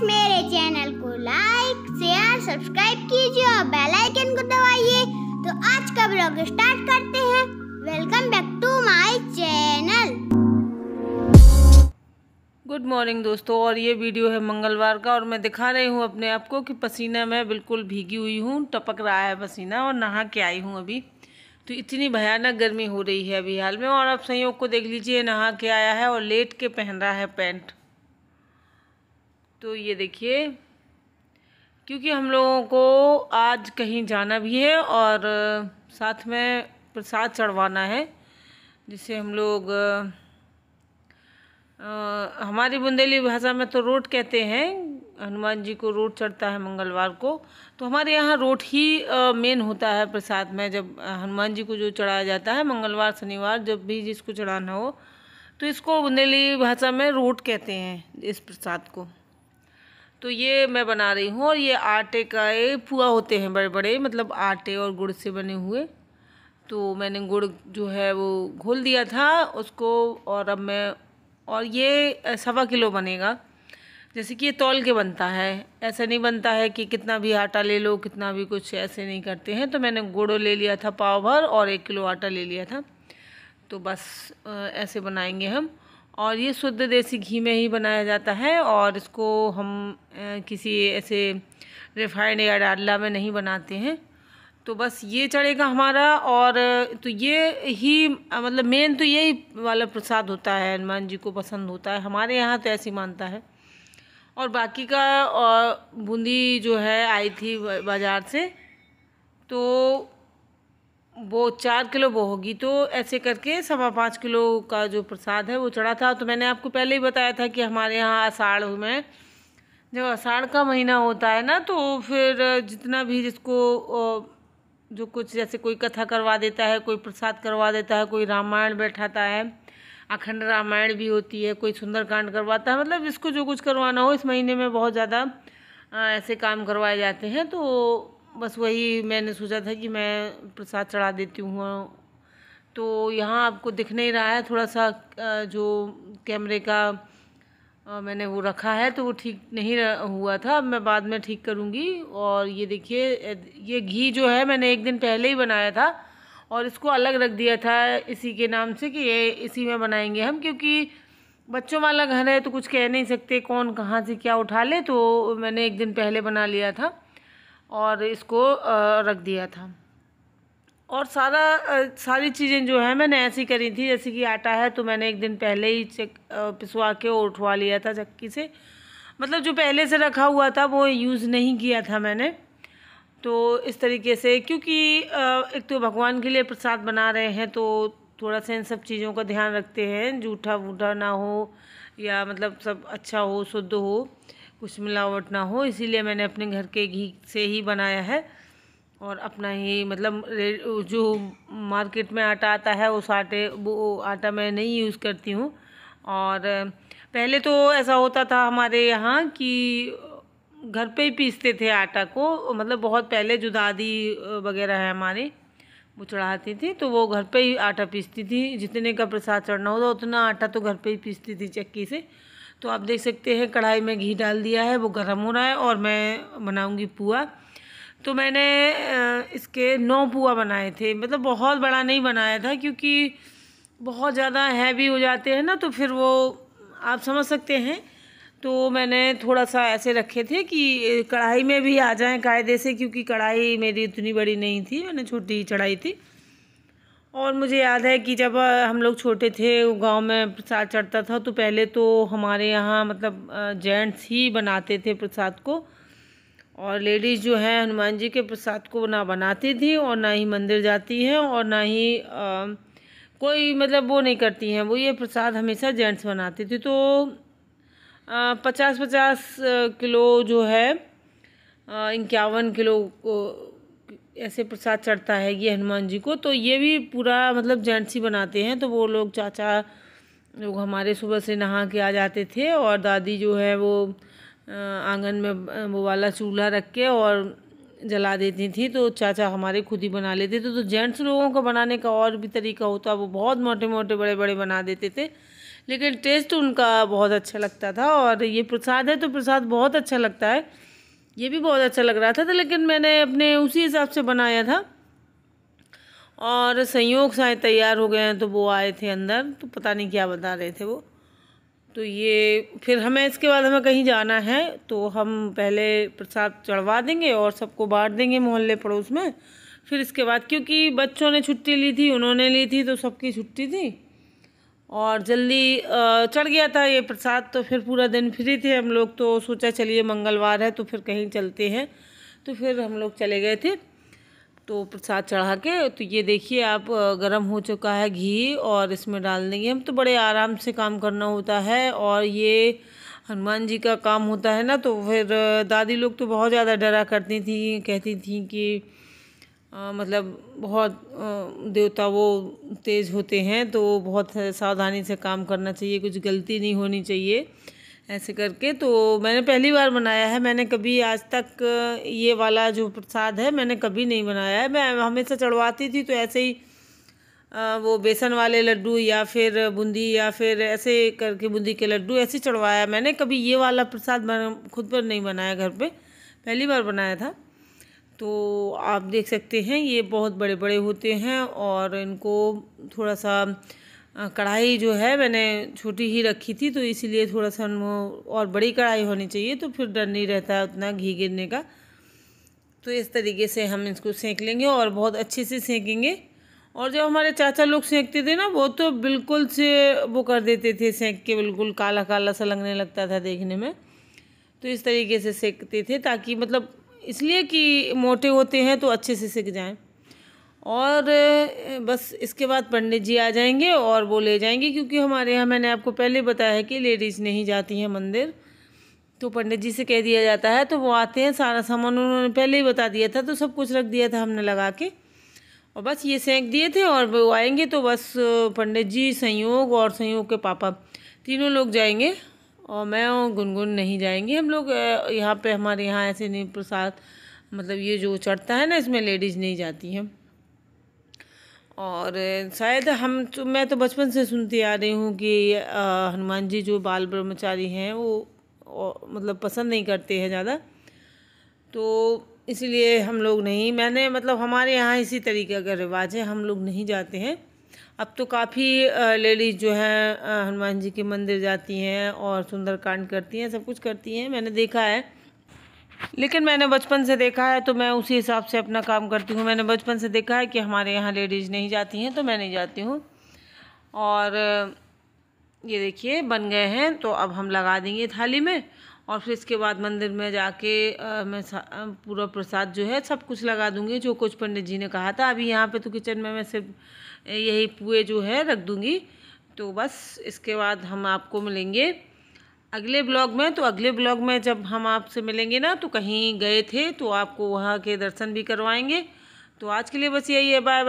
मेरे चैनल को like share subscribe कीजिए और बेल आइकन को दबाइए। तो आज का ब्लॉग स्टार्ट करते हैं। Welcome back to my channel. Good morning दोस्तों, और ये वीडियो है मंगलवार का और मैं दिखा रही हूँ अपने आप को कि पसीना में बिल्कुल भीगी हुई हूँ, टपक रहा है पसीना और नहा के आई हूँ अभी। तो इतनी भयानक गर्मी हो रही है अभी हाल में। और अब संयोग को देख लीजिए, नहा के आया है और लेट के पहन रहा है पैंट। तो ये देखिए, क्योंकि हम लोगों को आज कहीं जाना भी है और साथ में प्रसाद चढ़वाना है, जिसे हम लोग हमारी बुंदेली भाषा में तो रोट कहते हैं। हनुमान जी को रोट चढ़ता है मंगलवार को। तो हमारे यहाँ रोट ही मेन होता है प्रसाद में। जब हनुमान जी को जो चढ़ाया जाता है मंगलवार शनिवार, जब भी जिसको चढ़ाना हो, तो इसको बुंदेली भाषा में रोट कहते हैं इस प्रसाद को। तो ये मैं बना रही हूँ और ये आटे का पुआ होते हैं बड़े बड़े, मतलब आटे और गुड़ से बने हुए। तो मैंने गुड़ जो है वो घोल दिया था उसको, और ये 1.25 किलो बनेगा। जैसे कि ये तौल के बनता है, ऐसा नहीं बनता है कि कितना भी आटा ले लो कितना भी कुछ, ऐसे नहीं करते हैं। तो मैंने गुड़ ले लिया था पाव भर और 1 किलो आटा ले लिया था। तो बस ऐसे बनाएंगे हम। और ये शुद्ध देसी घी में ही बनाया जाता है और इसको हम किसी ऐसे रिफाइंड या डालडा में नहीं बनाते हैं। तो बस ये चढ़ेगा हमारा। और तो ये ही मतलब मेन तो यही वाला प्रसाद होता है, हनुमान जी को पसंद होता है हमारे यहाँ, तो ऐसी मानता है। और बाकी का और बूंदी जो है आई थी बाज़ार से, तो वो 4 किलो वो होगी। तो ऐसे करके 5.25 किलो का जो प्रसाद है वो चढ़ा था। तो मैंने आपको पहले ही बताया था कि हमारे यहाँ आषाढ़ में, जब आषाढ़ का महीना होता है ना, तो फिर जितना भी जिसको जो कुछ, जैसे कोई कथा करवा देता है, कोई प्रसाद करवा देता है, कोई रामायण बैठाता है, अखंड रामायण भी होती है, कोई सुंदरकांड करवाता है, मतलब जिसको जो कुछ करवाना हो। इस महीने में बहुत ज़्यादा ऐसे काम करवाए जाते हैं। तो बस वही मैंने सोचा था कि मैं प्रसाद चढ़ा देती हूँ। तो यहाँ आपको दिख नहीं रहा है, थोड़ा सा जो कैमरे का मैंने वो रखा है तो वो ठीक नहीं हुआ था, मैं बाद में ठीक करूँगी। और ये देखिए, ये घी जो है मैंने 1 दिन पहले ही बनाया था और इसको अलग रख दिया था इसी के नाम से कि ये इसी में बनाएंगे हम, क्योंकि बच्चों वाला घर है तो कुछ कह नहीं सकते कौन कहाँ से क्या उठा ले। तो मैंने 1 दिन पहले बना लिया था और इसको रख दिया था। और सारी चीज़ें जो है मैंने ऐसी करी थी, जैसे कि आटा है तो मैंने 1 दिन पहले ही पिसवा के उठवा लिया था चक्की से, मतलब जो पहले से रखा हुआ था वो यूज़ नहीं किया था मैंने। तो इस तरीके से, क्योंकि एक तो भगवान के लिए प्रसाद बना रहे हैं तो थोड़ा सा इन सब चीज़ों का ध्यान रखते हैं, जूठा वूठा ना हो, या मतलब सब अच्छा हो, शुद्ध हो, कुछ मिलावट ना हो। इसीलिए मैंने अपने घर के घी से ही बनाया है और अपना ही, मतलब जो मार्केट में आटा आता है उस वो आटा मैं नहीं यूज़ करती हूँ। और पहले तो ऐसा होता था हमारे यहाँ कि घर पे ही पीसते थे आटा को, मतलब बहुत पहले जो दादी वगैरह है हमारी, वो चढ़ाती थी तो वो घर पे ही आटा पीसती थी। जितने का प्रसाद चढ़ना होता उतना आटा तो घर पे ही पीसती थी चक्की से। तो आप देख सकते हैं कढ़ाई में घी डाल दिया है, वो गर्म हो रहा है और मैं बनाऊँगी पुआ। तो मैंने इसके 9 पुआ बनाए थे, मतलब बहुत बड़ा नहीं बनाया था क्योंकि बहुत ज़्यादा हैवी हो जाते हैं ना, तो फिर वो आप समझ सकते हैं। तो मैंने थोड़ा सा ऐसे रखे थे कि कढ़ाई में भी आ जाएं कायदे से, क्योंकि कढ़ाई मेरी इतनी बड़ी नहीं थी, मैंने छोटी ही चढ़ाई थी। और मुझे याद है कि जब हम लोग छोटे थे, गांव में प्रसाद चढ़ता था, तो पहले तो हमारे यहाँ मतलब जेंट्स ही बनाते थे प्रसाद को, और लेडीज़ जो है हनुमान जी के प्रसाद को ना बनाती थी और ना ही मंदिर जाती हैं और ना ही कोई मतलब वो नहीं करती हैं। वो ये प्रसाद हमेशा जेंट्स बनाते थे। तो 50-50 किलो जो है 51 किलो को ऐसे प्रसाद चढ़ता है ये हनुमान जी को। तो ये भी पूरा मतलब जेंट्स ही बनाते हैं। तो वो लोग चाचा लोग हमारे सुबह से नहा के आ जाते थे और दादी जो है वो आंगन में वो वाला चूल्हा रख के और जला देती थी। तो चाचा हमारे खुद ही बना लेते थे। तो जेंट्स लोगों का बनाने का और भी तरीका होता, वो बहुत मोटे मोटे बड़े बड़े बना देते थे, लेकिन टेस्ट उनका बहुत अच्छा लगता था। और ये प्रसाद है तो प्रसाद बहुत अच्छा लगता है, ये भी बहुत अच्छा लग रहा था। तो लेकिन मैंने अपने उसी हिसाब से बनाया था। और संयोग शायद तैयार हो गए हैं, तो वो आए थे अंदर, तो पता नहीं क्या बता रहे थे वो। तो ये फिर हमें इसके बाद हमें कहीं जाना है, तो हम पहले प्रसाद चढ़वा देंगे और सबको बांट देंगे मोहल्ले पड़ोस में। फिर इसके बाद क्योंकि बच्चों ने छुट्टी ली थी, उन्होंने ली थी, तो सबकी छुट्टी थी और जल्दी चढ़ गया था ये प्रसाद। तो फिर पूरा दिन फ्री थे हम लोग, तो सोचा चलिए मंगलवार है तो फिर कहीं चलते हैं। तो फिर हम लोग चले गए थे तो प्रसाद चढ़ा के। तो ये देखिए आप, गरम हो चुका है घी और इसमें डाल देंगे हम। तो बड़े आराम से काम करना होता है और ये हनुमान जी का काम होता है ना। तो फिर दादी लोग तो बहुत ज़्यादा डरा करती थी, कहती थी कि मतलब बहुत देवता वो तेज़ होते हैं, तो बहुत सावधानी से काम करना चाहिए, कुछ गलती नहीं होनी चाहिए ऐसे करके। तो मैंने पहली बार बनाया है, मैंने कभी आज तक ये वाला जो प्रसाद है मैंने कभी नहीं बनाया है। मैं हमेशा चढ़वाती थी तो ऐसे ही वो बेसन वाले लड्डू या फिर बूंदी या फिर ऐसे करके बूंदी के लड्डू ऐसे चढ़वाया। मैंने कभी ये वाला प्रसाद खुद पर नहीं बनाया, घर पे पहली बार बनाया था। तो आप देख सकते हैं ये बहुत बड़े बड़े होते हैं और इनको थोड़ा सा कढ़ाई जो है मैंने छोटी ही रखी थी, तो इसीलिए थोड़ा सा और बड़ी कढ़ाई होनी चाहिए, तो फिर डर नहीं रहता है उतना घी गिरने का। तो इस तरीके से हम इसको सेंक लेंगे और बहुत अच्छे से सेंकेंगे। और जो हमारे चाचा लोग सेंकते थे ना, वो तो बिल्कुल से वो कर देते थे, सेंक के बिल्कुल काला काला सा लगने लगता था देखने में। तो इस तरीके से सेंकते थे ताकि मतलब इसलिए कि मोटे होते हैं तो अच्छे से सिक जाएं। और बस इसके बाद पंडित जी आ जाएंगे और वो ले जाएंगे, क्योंकि हमारे यहाँ मैंने आपको पहले बताया है कि लेडीज़ नहीं जाती हैं मंदिर। तो पंडित जी से कह दिया जाता है तो वो आते हैं, सारा सामान उन्होंने पहले ही बता दिया था, तो सब कुछ रख दिया था हमने लगा के, और बस ये सेंक दिए थे। और वो आएंगे तो बस पंडित जी, संयोग और संयोग के पापा तीनों लोग जाएंगे और मैं और गुनगुन नहीं जाएंगे। हम लोग यहाँ पे हमारे यहाँ ऐसे नहीं प्रसाद, मतलब ये जो चढ़ता है ना इसमें लेडीज़ नहीं जाती हैं। और शायद मैं तो बचपन से सुनती आ रही हूँ कि हनुमान जी जो बाल ब्रह्मचारी हैं वो मतलब पसंद नहीं करते हैं ज़्यादा, तो इसलिए हम लोग नहीं, मैंने मतलब हमारे यहाँ इसी तरीके का रिवाज है, हम लोग नहीं जाते हैं। अब तो काफ़ी लेडीज़ जो हैं हनुमान जी के मंदिर जाती हैं और सुंदरकांड करती हैं, सब कुछ करती हैं, मैंने देखा है। लेकिन मैंने बचपन से देखा है तो मैं उसी हिसाब से अपना काम करती हूँ। मैंने बचपन से देखा है कि हमारे यहाँ लेडीज़ नहीं जाती हैं, तो मैं नहीं जाती हूँ। और ये देखिए बन गए हैं, तो अब हम लगा देंगे थाली में और फिर इसके बाद मंदिर में जाके मैं पूरा प्रसाद जो है सब कुछ लगा दूँगी, जो कुछ पंडित जी ने कहा था। अभी यहाँ पे तो किचन में मैं सिर्फ यही पुए जो है रख दूँगी। तो बस इसके बाद हम आपको मिलेंगे अगले ब्लॉग में। तो अगले ब्लॉग में जब हम आपसे मिलेंगे ना, तो कहीं गए थे तो आपको वहाँ के दर्शन भी करवाएंगे। तो आज के लिए बस यही है, बाय बाय।